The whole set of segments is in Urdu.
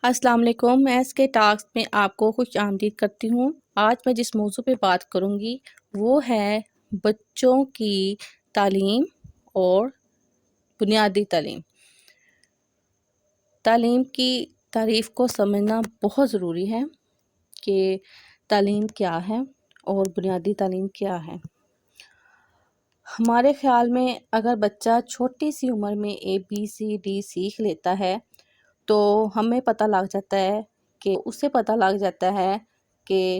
السلام علیکم، میں اس کے ٹاسک میں آپ کو خوش آمدید کرتی ہوں۔ آج میں جس موضوع پہ بات کروں گی وہ ہے بچوں کی تعلیم اور بنیادی تعلیم۔ تعلیم کی تعریف کو سمجھنا بہت ضروری ہے کہ تعلیم کیا ہے اور بنیادی تعلیم کیا ہے۔ ہمارے خیال میں اگر بچہ چھوٹی سی عمر میں ABCD سیکھ لیتا ہے تو ہمیں پتہ لگ جاتا ہے کہ اسے پتہ لگ جاتا ہے کہ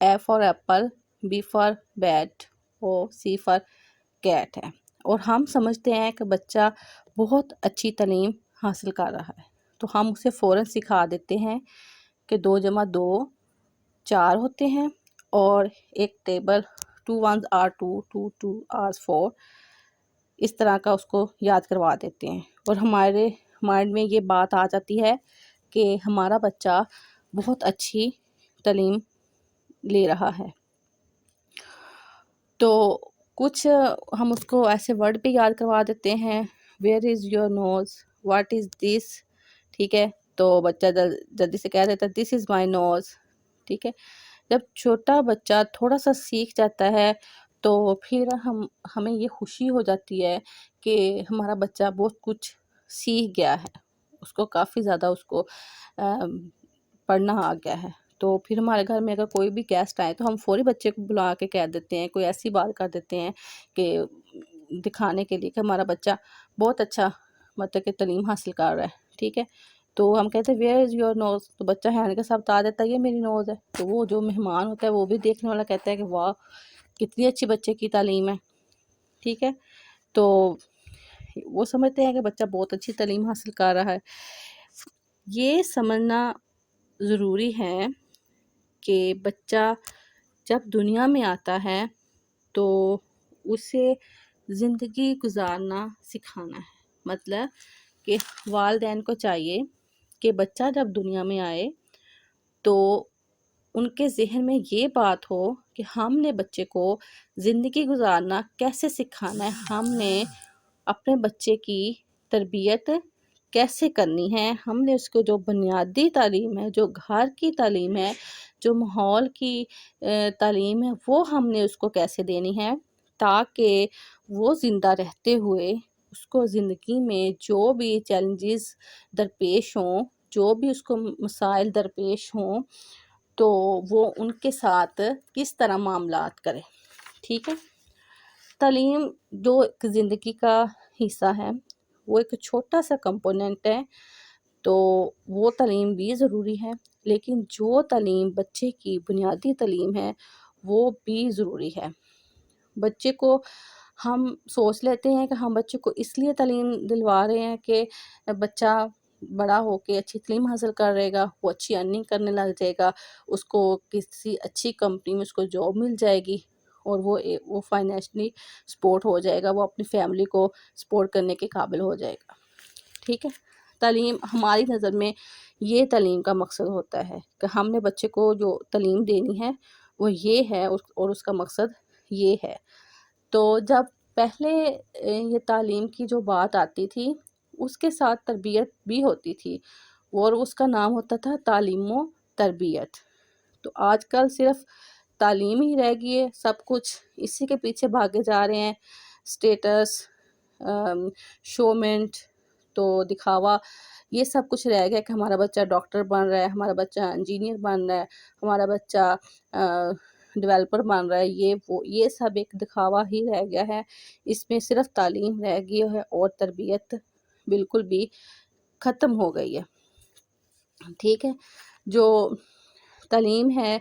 A for apple, B for bat اور C فار کیٹ ہے، اور ہم سمجھتے ہیں کہ بچہ بہت اچھی تعلیم حاصل کر رہا ہے تو ہم اسے فوراً سکھا دیتے ہیں کہ 2 جمع 2 4 ہوتے ہیں، اور ایک ٹیبل 2 ones are 2 2 2 are 4 اس طرح کا اس کو یاد کروا دیتے ہیں، اور ہمارے مائنڈ میں یہ بات آ جاتی ہے کہ ہمارا بچہ بہت اچھی تعلیم لے رہا ہے۔ تو کچھ ہم اس کو ایسے ورڈ بھی یاد کروا دیتے ہیں، where is your nose, what is this, ٹھیک ہے، تو بچہ جلدی سے کہہ دیتا ہے دس از مائی نوز، ٹھیک ہے۔ جب چھوٹا بچہ تھوڑا سا سیکھ جاتا ہے تو پھر ہمیں یہ خوشی ہو جاتی ہے کہ ہمارا بچہ بہت کچھ سیکھ گیا ہے، اس کو کافی زیادہ اس کو پڑھنا آ گیا ہے۔ تو پھر ہمارے گھر میں اگر کوئی بھی گیسٹ آئے تو ہم فوری بچے کو بلا کے کہہ دیتے ہیں، کوئی ایسی بات کر دیتے ہیں کہ دکھانے کے لیے کہ ہمارا بچہ بہت اچھا مطلب کہ تعلیم حاصل کر رہا ہے، ٹھیک ہے۔ تو ہم کہتے ہیں ویئر از یور نوز، تو بچہ ہینڈ کے ساتھ بتا دیتا ہے یہ میری نوز ہے، تو وہ جو مہمان ہوتا ہے وہ بھی دیکھنے والا کہتا ہے کہ واہ کتنی اچھی بچے کی تعلیم ہے، ٹھیک ہے۔ تو وہ سمجھتے ہیں کہ بچہ بہت اچھی تعلیم حاصل کر رہا ہے۔ یہ سمجھنا ضروری ہے کہ بچہ جب دنیا میں آتا ہے تو اسے زندگی گزارنا سکھانا ہے، مطلب کہ والدین کو چاہیے کہ بچہ جب دنیا میں آئے تو ان کے ذہن میں یہ بات ہو کہ ہم نے بچے کو زندگی گزارنا کیسے سکھانا ہے، ہم نے اپنے بچے کی تربیت کیسے کرنی ہے، ہم نے اس کو جو بنیادی تعلیم ہے، جو گھر کی تعلیم ہے، جو ماحول کی تعلیم ہے، وہ ہم نے اس کو کیسے دینی ہے تاکہ وہ زندہ رہتے ہوئے اس کو زندگی میں جو بھی چیلنجز درپیش ہوں، جو بھی اس کو مسائل درپیش ہوں، تو وہ ان کے ساتھ کس طرح معاملات کرے، ٹھیک ہے۔ تعلیم جو ایک زندگی کا حصہ ہے، وہ ایک چھوٹا سا کمپوننٹ ہے، تو وہ تعلیم بھی ضروری ہے، لیکن جو تعلیم بچے کی بنیادی تعلیم ہے وہ بھی ضروری ہے۔ بچے کو ہم سوچ لیتے ہیں کہ ہم بچے کو اس لیے تعلیم دلوا رہے ہیں کہ بچہ بڑا ہو کے اچھی تعلیم حاصل کر رہے گا، وہ اچھی ارننگ کرنے لگ جائے گا، اس کو کسی اچھی کمپنی میں اس کو جاب مل جائے گی، اور وہ فائنینشلی سپورٹ ہو جائے گا، وہ اپنی فیملی کو سپورٹ کرنے کے قابل ہو جائے گا، ٹھیک ہے۔ تعلیم ہماری نظر میں یہ تعلیم کا مقصد ہوتا ہے کہ ہم نے بچے کو جو تعلیم دینی ہے وہ یہ ہے، اور اس کا مقصد یہ ہے۔ تو جب پہلے یہ تعلیم کی جو بات آتی تھی اس کے ساتھ تربیت بھی ہوتی تھی، اور اس کا نام ہوتا تھا تعلیم و تربیت۔ تو آج کل صرف تعلیم ہی رہ گئی ہے، سب کچھ اسی کے پیچھے بھاگے جا رہے ہیں، اسٹیٹس، شومنٹ، تو دکھاوا، یہ سب کچھ رہ گیا کہ ہمارا بچہ ڈاکٹر بن رہا ہے، ہمارا بچہ انجینئر بن رہا ہے، ہمارا بچہ ڈیولپر بن رہا ہے، یہ سب ایک دکھاوا ہی رہ گیا ہے۔ اس میں صرف تعلیم رہ گئی ہے اور تربیت بالکل بھی ختم ہو گئی ہے، ٹھیک ہے۔ جو تعلیم ہے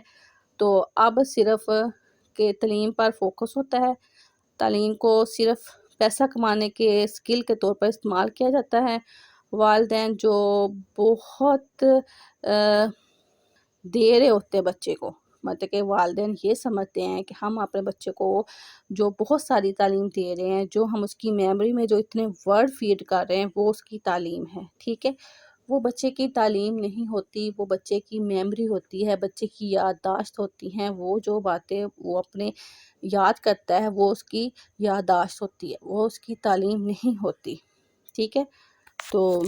تو اب صرف کہ تعلیم پر فوکس ہوتا ہے، تعلیم کو صرف پیسہ کمانے کے اسکل کے طور پر استعمال کیا جاتا ہے۔ والدین جو بہت دے رہے ہوتے ہیں بچے کو، مطلب کہ والدین یہ سمجھتے ہیں کہ ہم اپنے بچے کو جو بہت ساری تعلیم دے رہے ہیں، جو ہم اس کی میموری میں جو اتنے ورڈ فیڈ کر رہے ہیں وہ اس کی تعلیم ہے، ٹھیک ہے۔ وہ بچے کی تعلیم نہیں ہوتی، وہ بچے کی میموری ہوتی ہے، بچے کی یادداشت ہوتی ہیں، وہ جو باتیں وہ اپنے یاد کرتا ہے وہ اس کی یادداشت ہوتی ہے، وہ اس کی تعلیم نہیں ہوتی، ٹھیک ہے۔ تو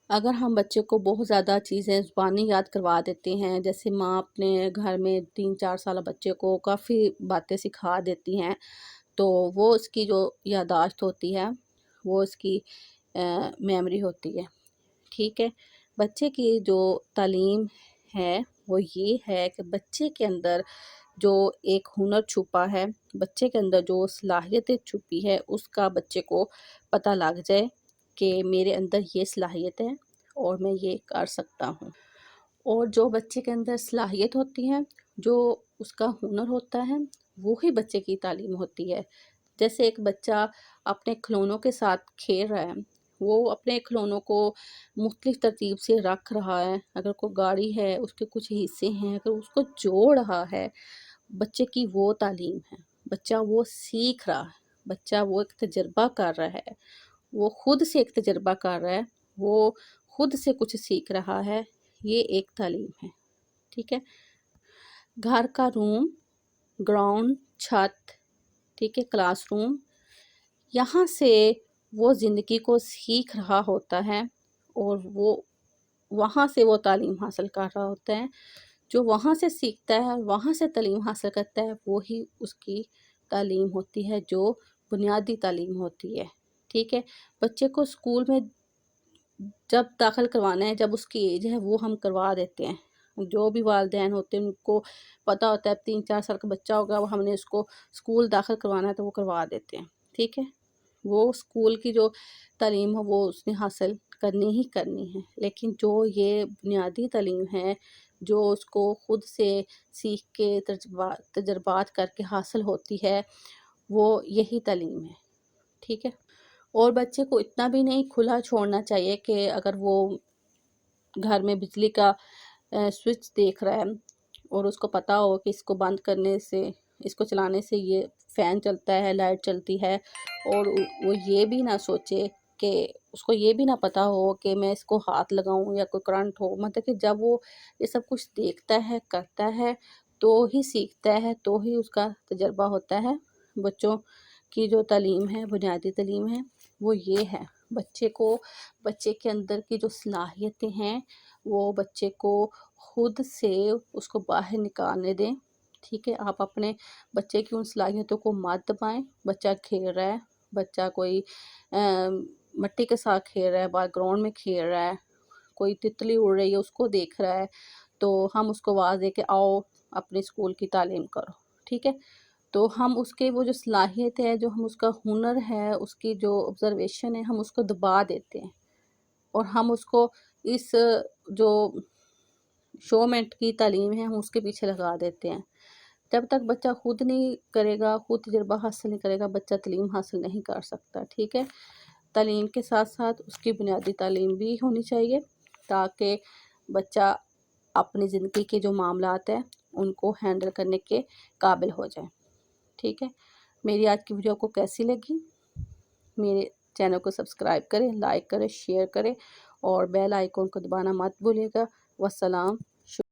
اگر ہم بچے کو بہت زیادہ چیزیں زبانی یاد کروا دیتے ہیں، جیسے ماں اپنے گھر میں 3-4 سالہ بچے کو کافی باتیں سکھا دیتی ہیں، تو وہ اس کی جو یادداشت ہوتی ہے وہ اس کی میموری ہوتی ہے، ٹھیک ہے۔ بچے کی جو تعلیم ہے وہ یہ ہے کہ بچے کے اندر جو ایک ہنر چھپا ہے، بچے کے اندر جو صلاحیتیں چھپی ہے، اس کا بچے کو پتہ لگ جائے کہ میرے اندر یہ صلاحیت ہے اور میں یہ کر سکتا ہوں۔ اور جو بچے کے اندر صلاحیت ہوتی ہے، جو اس کا ہنر ہوتا ہے، وہی بچے کی تعلیم ہوتی ہے۔ جیسے ایک بچہ اپنے کھلونوں کے ساتھ کھیل رہا ہے، وہ اپنے کھلونوں کو مختلف ترتیب سے رکھ رہا ہے، اگر کوئی گاڑی ہے اس کے کچھ حصے ہیں، اگر اس کو جوڑ رہا ہے، بچے کی وہ تعلیم ہے۔ بچہ وہ سیکھ رہا ہے، بچہ وہ ایک تجربہ کر رہا ہے، وہ خود سے ایک تجربہ کر رہا ہے، وہ خود سے کچھ سیکھ رہا ہے، یہ ایک تعلیم ہے، ٹھیک ہے۔ گھر کا روم، گراؤنڈ، چھت، ٹھیک ہے، کلاس روم، یہاں سے وہ زندگی کو سیکھ رہا ہوتا ہے اور وہ وہاں سے وہ تعلیم حاصل کر رہا ہوتا ہے۔ جو وہاں سے سیکھتا ہے، وہاں سے تعلیم حاصل کرتا ہے، وہی اس کی تعلیم ہوتی ہے، جو بنیادی تعلیم ہوتی ہے، ٹھیک ہے۔ بچے کو اسکول میں جب داخل کروانا ہے، جب اس کی ایج ہے، وہ ہم کروا دیتے ہیں۔ جو بھی والدین ہوتے ہیں ان کو پتہ ہوتا ہے 3-4 سال کا بچہ ہوگا، وہ ہم نے اس کو اسکول داخل کروانا ہے تو وہ کروا دیتے ہیں، ٹھیک ہے۔ وہ اسکول کی جو تعلیم ہے وہ اس نے حاصل کرنی ہی کرنی ہے، لیکن جو یہ بنیادی تعلیم ہے، جو اس کو خود سے سیکھ کے تجربات کر کے حاصل ہوتی ہے، وہ یہی تعلیم ہے، ٹھیک ہے۔ اور بچے کو اتنا بھی نہیں کھلا چھوڑنا چاہیے کہ اگر وہ گھر میں بجلی کا سوئچ دیکھ رہا ہے اور اس کو پتہ ہو کہ اس کو بند کرنے سے، اس کو چلانے سے یہ فین چلتا ہے، لائٹ چلتی ہے، اور وہ یہ بھی نہ سوچے کہ اس کو یہ بھی نہ پتہ ہو کہ میں اس کو ہاتھ لگاؤں یا کوئی کرنٹ ہو، مطلب کہ جب وہ یہ سب کچھ دیکھتا ہے، کرتا ہے، تو ہی سیکھتا ہے، تو ہی اس کا تجربہ ہوتا ہے۔ بچوں کی جو تعلیم ہے، بنیادی تعلیم ہے، وہ یہ ہے۔ بچے کے اندر کی جو صلاحیتیں ہیں وہ بچے کو خود سے اس کو باہر نکالنے دیں، ٹھیک ہے۔ آپ اپنے بچے کی ان صلاحیتوں کو مت دبائیں۔ بچہ کھیل رہا ہے، بچہ کوئی مٹی کے ساتھ کھیل رہا ہے، باہر گراؤنڈ میں کھیل رہا ہے، کوئی تتلی اڑ رہی ہے اس کو دیکھ رہا ہے، تو ہم اس کو آواز دے کے آؤ اپنے اسکول کی تعلیم کرو، ٹھیک ہے۔ تو ہم اس کے وہ جو صلاحیت ہے، جو ہم اس کا ہنر ہے، اس کی جو آبزرویشن ہے، ہم اس کو دبا دیتے ہیں، اور ہم اس کو اس جو شومنٹ کی تعلیم ہے ہم اس کے پیچھے لگا دیتے ہیں۔ جب تک بچہ خود نہیں کرے گا، خود تجربہ حاصل نہیں کرے گا، بچہ تعلیم حاصل نہیں کر سکتا، ٹھیک ہے۔ تعلیم کے ساتھ ساتھ اس کی بنیادی تعلیم بھی ہونی چاہیے، تاکہ بچہ اپنی زندگی کے جو معاملات ہیں ان کو ہینڈل کرنے کے قابل ہو جائے، ٹھیک ہے۔ میری آج کی ویڈیو کو کیسی لگی؟ میرے چینل کو سبسکرائب کریں، لائک کریں، شیئر کریں، اور بیل آئیکن کو دبانا مت بھولیے گا۔ والسلام